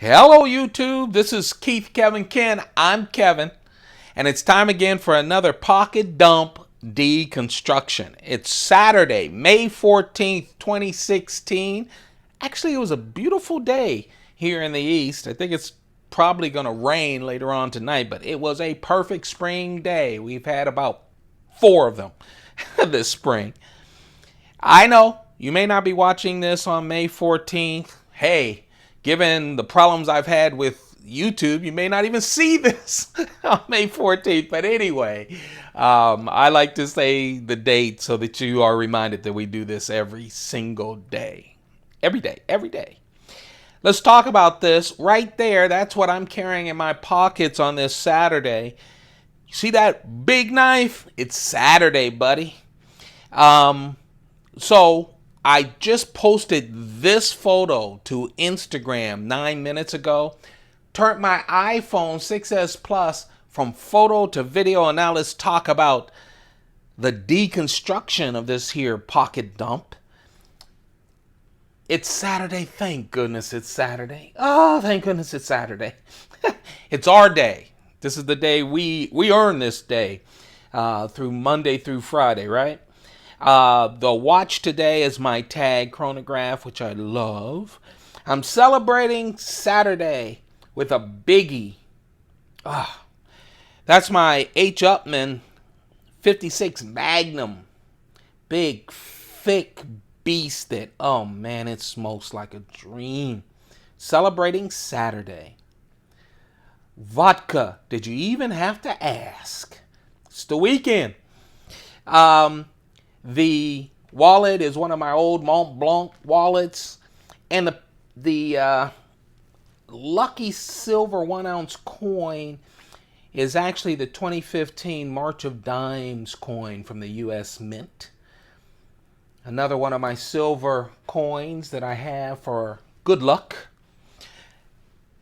Hello YouTube, this is Keith Kevin Ken. I'm Kevin, and it's time again for another Pocket Dump deconstruction. It's Saturday, May 14th, 2016. Actually, it was a beautiful day here in the East. I think it's probably going to rain later on tonight, but it was a perfect spring day. We've had about 4 of them this spring. I know you may not be watching this on May 14th. Hey, given the problems I've had with YouTube, you may not even see this on May 14th. But anyway, I like to say the date so that you are reminded that we do this every single day. Every day, every day. Let's talk about this right there. That's what I'm carrying in my pockets on this Saturday. See that big knife? It's Saturday, buddy. So I just posted this photo to Instagram 9 minutes ago. Turned my iPhone 6S Plus from photo to video, and now let's talk about the deconstruction of this here pocket dump. It's Saturday. Thank goodness it's Saturday. Oh, thank goodness it's Saturday. It's our day. This is the day we earn this day through Monday through Friday, right? The watch today is my tag chronograph, which I love. I'm celebrating Saturday with a biggie. That's my H. Upman 56 Magnum. Big, thick beast that, oh man, it smokes like a dream. Celebrating Saturday. Vodka. Did you even have to ask? It's the weekend. The wallet is one of my old Mont Blanc wallets, and the lucky silver 1-ounce coin is actually the 2015 March of Dimes coin from the U.S. Mint. Another one of my silver coins that I have for good luck.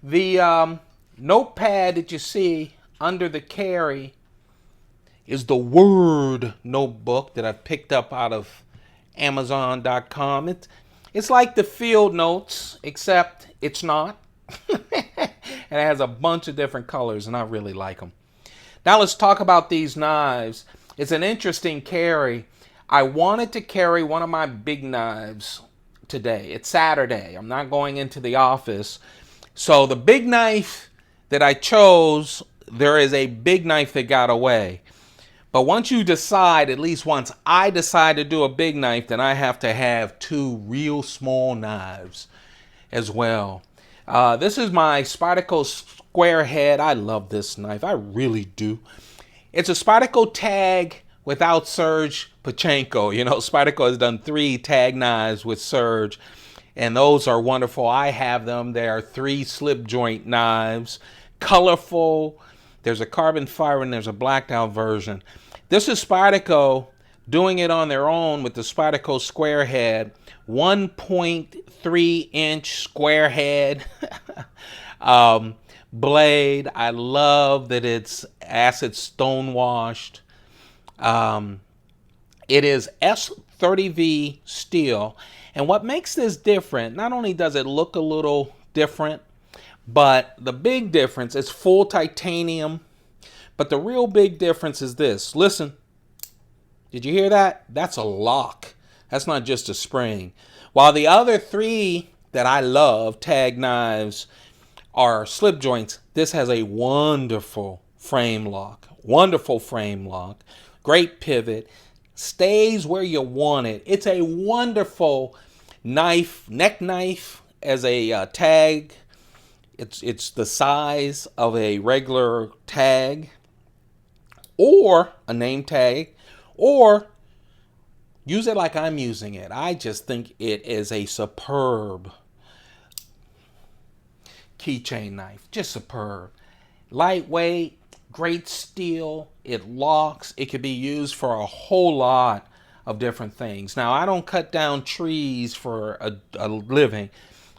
The notepad that you see under the carry is the Word notebook that I picked up out of Amazon.com. It's like the field notes, except it's not. And it has a bunch of different colors, and I really like them. Now let's talk about these knives. It's an interesting carry. I wanted to carry one of my big knives today. It's Saturday. I'm not going into the office. So the big knife that I chose, there is a big knife that got away. But once you decide, at least once I decide to do a big knife, then I have to have 2 real small knives as well. This is my Spyderco square head. I love this knife. I really do. It's a Spyderco Tighe without Serge Pachenko. You know, Spyderco has done 3 tag knives with Serge, and those are wonderful. I have them. They are 3 slip joint knives, colorful. There's a carbon fiber and there's a blacked out version. This is Spyderco doing it on their own with the Spyderco square head, 1.3 inch square head blade. I love that it's acid stone washed. It is S30V steel, and what makes this different, not only does it look a little different, but the big difference is full titanium. But the real big difference is this. Listen, did you hear that? That's a lock. That's not just a spring. While the other 3 that I love, tag knives, are slip joints, this has a wonderful frame lock. Wonderful frame lock. Great pivot. Stays where you want it. It's a wonderful knife, neck knife as a tag. It's the size of a regular tag or a name tag, or use it like I'm using it. I just think it is a superb keychain knife. Just superb. Lightweight, great steel. It locks. It could be used for a whole lot of different things. Now, I don't cut down trees for a living.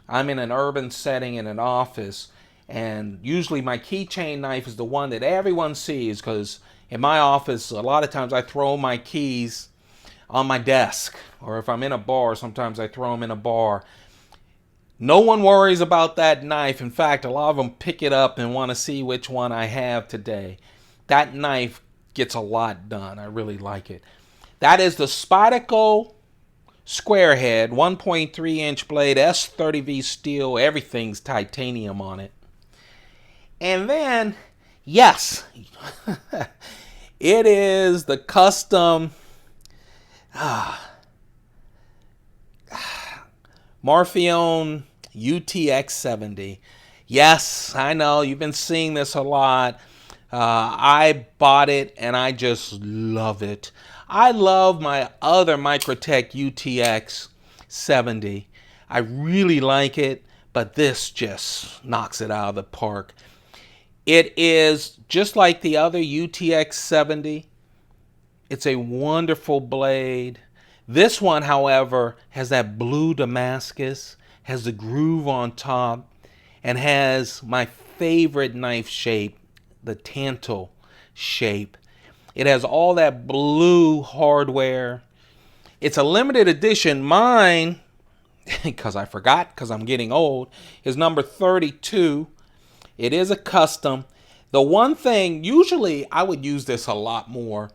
I'm in an urban setting in an office, and usually my keychain knife is the one that everyone sees, because in my office, a lot of times I throw my keys on my desk, or if I'm in a bar, sometimes I throw them in a bar. No one worries about that knife. In fact, a lot of them pick it up and want to see which one I have today. That knife gets a lot done. I really like it. That is the Spyderco Squarehead 1.3-inch blade, S30V steel. Everything's titanium on it. And then, yes, it is the custom Marfione UTX-70. Yes, I know you've been seeing this a lot. I bought it and I just love it. I love my other Microtech UTX-70. I really like it, but this just knocks it out of the park. It is just like the other UTX-70. It's a wonderful blade. This one, however, has that blue Damascus, has the groove on top, and has my favorite knife shape, the tantal shape. It has all that blue hardware. It's a limited edition. Mine, because I forgot, because I'm getting old, is number 32. It is a custom. The one thing, usually I would use this a lot more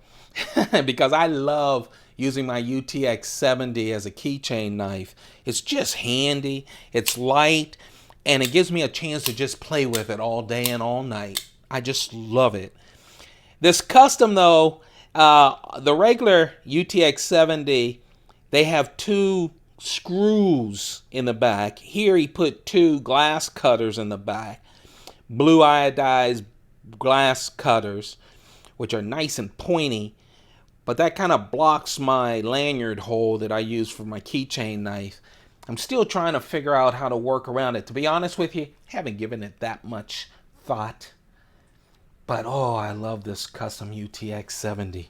because I love using my UTX-70 as a keychain knife. It's just handy, it's light, and it gives me a chance to just play with it all day and all night. I just love it. This custom though, the regular UTX-70, they have 2 screws in the back. Here he put 2 glass cutters in the back. Blue iodized glass cutters, which are nice and pointy, but that kind of blocks my lanyard hole that I use for my keychain knife. I'm still trying to figure out how to work around it. To be honest with you, haven't given it that much thought. But oh, I love this custom UTX-70.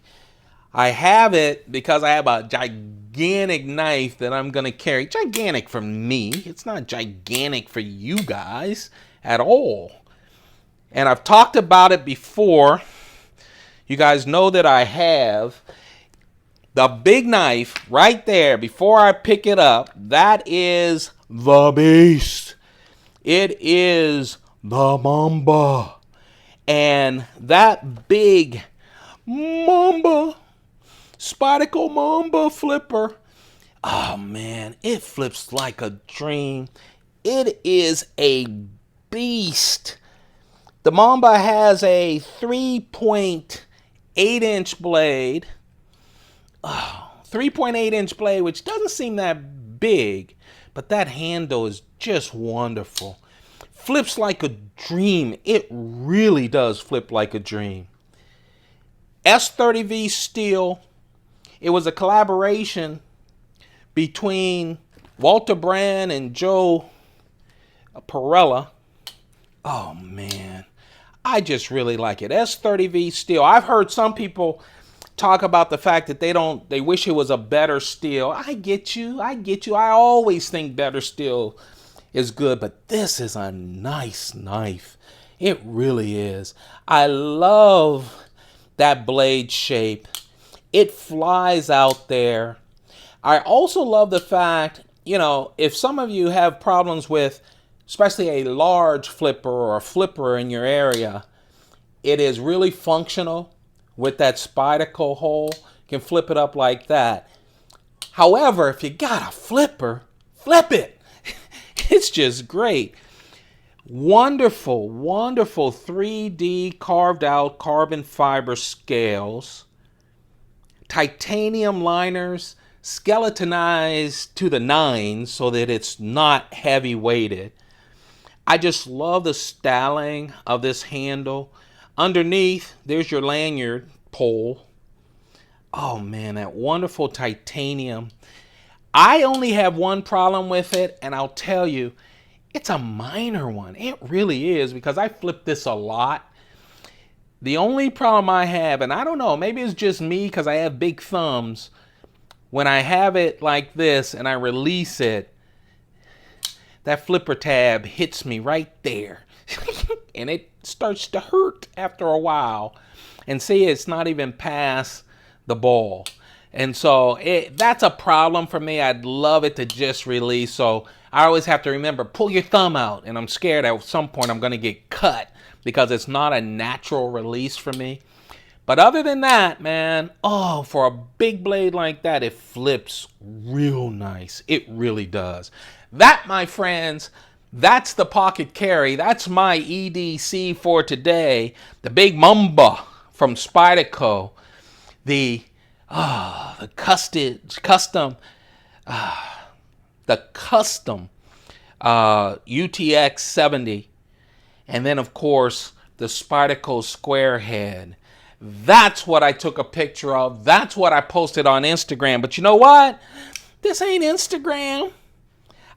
I have it because I have a gigantic knife that I'm going to carry. Gigantic for me. It's not gigantic for you guys at all. And I've talked about it before. You guys know that I have the big knife right there before I pick it up. That is the beast. It is the Mamba. And that big Mamba, Spyderco Mamba flipper, oh man, it flips like a dream. It is a beast. The Mamba has a 3.8-inch blade. 3.8-inch blade, which doesn't seem that big, but that handle is just wonderful. Flips like a dream. It really does flip like a dream. S30V steel. It was a collaboration between Walter Brand and Joe Perella. Oh man, I just really like it. S30V steel. I've heard some people talk about the fact that they wish it was a better steel. I get you. I always think better steel is good, but this is a nice knife. It really is. I love that blade shape. It flies out there. I also love the fact, you know, if some of you have problems with especially a large flipper or a flipper in your area, it is really functional with that Spyderco hole. You can flip it up like that. However, if you got a flipper, flip it. It's just great. Wonderful, wonderful 3D carved out carbon fiber scales. Titanium liners, skeletonized to the nines so that it's not heavy weighted. I just love the styling of this handle. Underneath, there's your lanyard pole. Oh man, that wonderful titanium. I only have one problem with it, and I'll tell you, it's a minor one. It really is, because I flip this a lot. The only problem I have, and I don't know, maybe it's just me because I have big thumbs. When I have it like this and I release it, that flipper tab hits me right there. And it starts to hurt after a while. And see, it's not even past the ball. And so that's a problem for me. I'd love it to just release. So I always have to remember, pull your thumb out. And I'm scared at some point I'm going to get cut because it's not a natural release for me. But other than that, man, oh, for a big blade like that, it flips real nice. It really does. That, my friends, that's the pocket carry. That's my EDC for today. The big Mamba from Spyderco. The custom UTX-70. And then, of course, the Spyderco square head. That's what I took a picture of. That's what I posted on Instagram. But you know what? This ain't Instagram.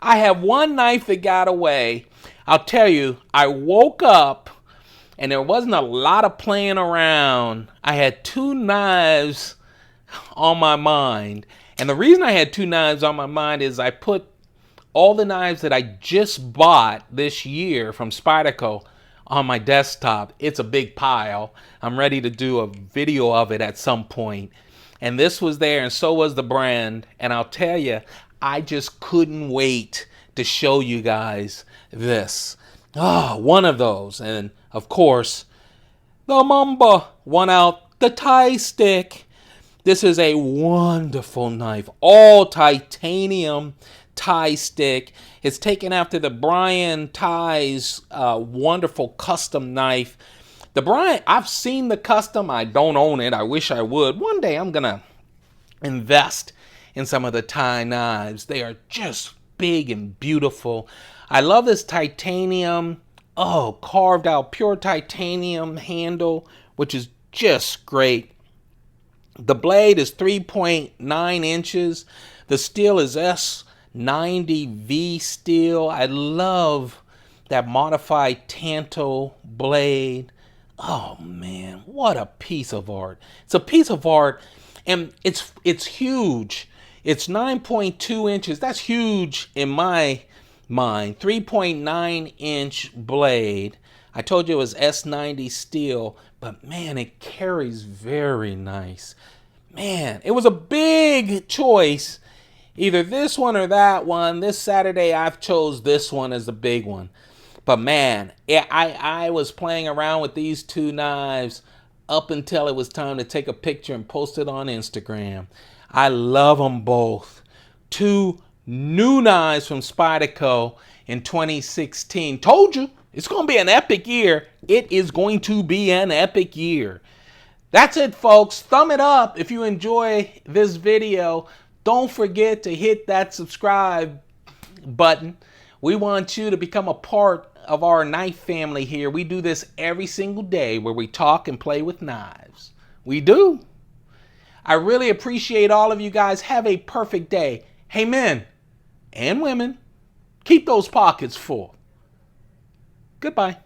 I have one knife that got away. I'll tell you, I woke up and there wasn't a lot of playing around. I had 2 knives on my mind. And the reason I had 2 knives on my mind is I put all the knives that I just bought this year from Spyderco on my desktop. It's a big pile. I'm ready to do a video of it at some point. And this was there, and so was the brand. And I'll tell you, I just couldn't wait to show you guys this. One of those. And of course, the Mamba won out the Tighe stick. This is a wonderful knife. All titanium Tighe stick. It's taken after the Brian Tighe's wonderful custom knife. The Brian, I've seen the custom. I don't own it. I wish I would. One day I'm going to invest in some of the Tighe knives. They are just big and beautiful. I love this titanium, carved out pure titanium handle, which is just great. The blade is 3.9 inches. The steel is S90V steel. I love that modified Tanto blade. Oh man, what a piece of art. It's a piece of art, and it's huge. It's 9.2 inches. That's huge in my mind. 3.9 inch blade. I told you it was S90 steel, but man, it carries very nice. Man, it was a big choice. Either this one or that one. This Saturday, I've chose this one as the big one. But man, I was playing around with these 2 knives up until it was time to take a picture and post it on Instagram. I love them both. 2 new knives from Spyderco in 2016. Told you, it's going to be an epic year. It is going to be an epic year. That's it, folks. Thumb it up if you enjoy this video. Don't forget to hit that subscribe button. We want you to become a part of our knife family here. We do this every single day where we talk and play with knives. We do. I really appreciate all of you guys. Have a perfect day. Hey, men and women, keep those pockets full. Goodbye.